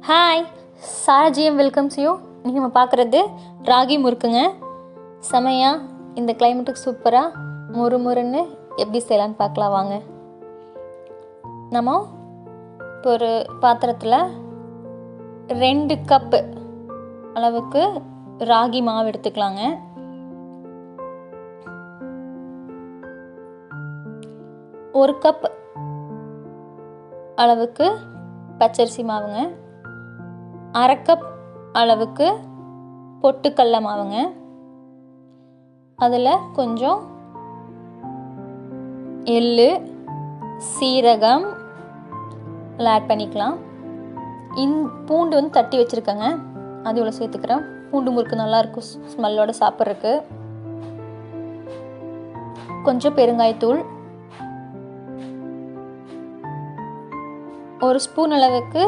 Hi, Sara GM welcomes you. இன்றைக்கி நம்ம பார்க்குறது ராகி முறுக்குங்க. செமையாக இந்த கிளைமேட்டுக்கு சூப்பராக முறுமுறுன்னு எப்படி செய்யலான்னு பார்க்கலாம் வாங்க. நம்ம இப்போ ஒரு பாத்திரத்தில் 2 கப்பு அளவுக்கு ராகி மாவு எடுத்துக்கலாங்க. ஒரு கப் அளவுக்கு பச்சரிசி மாவுங்க, 1/2 கப் அளவுக்கு பொட்டுக்கடலை மாவுங்க, அதில் கொஞ்சம் எள்ளு சீரகம் ஆட் பண்ணிக்கலாம். பூண்டு வந்து தட்டி வச்சுருக்கேங்க, அது இவ்வளோ சேர்த்துக்கிறேன். பூண்டு முறுக்கு நல்லாயிருக்கும் ஸ்மெல்லோடு சாப்பிட்றதுக்கு. கொஞ்சம் பெருங்காயத்தூள், 1 ஸ்பூன் அளவுக்கு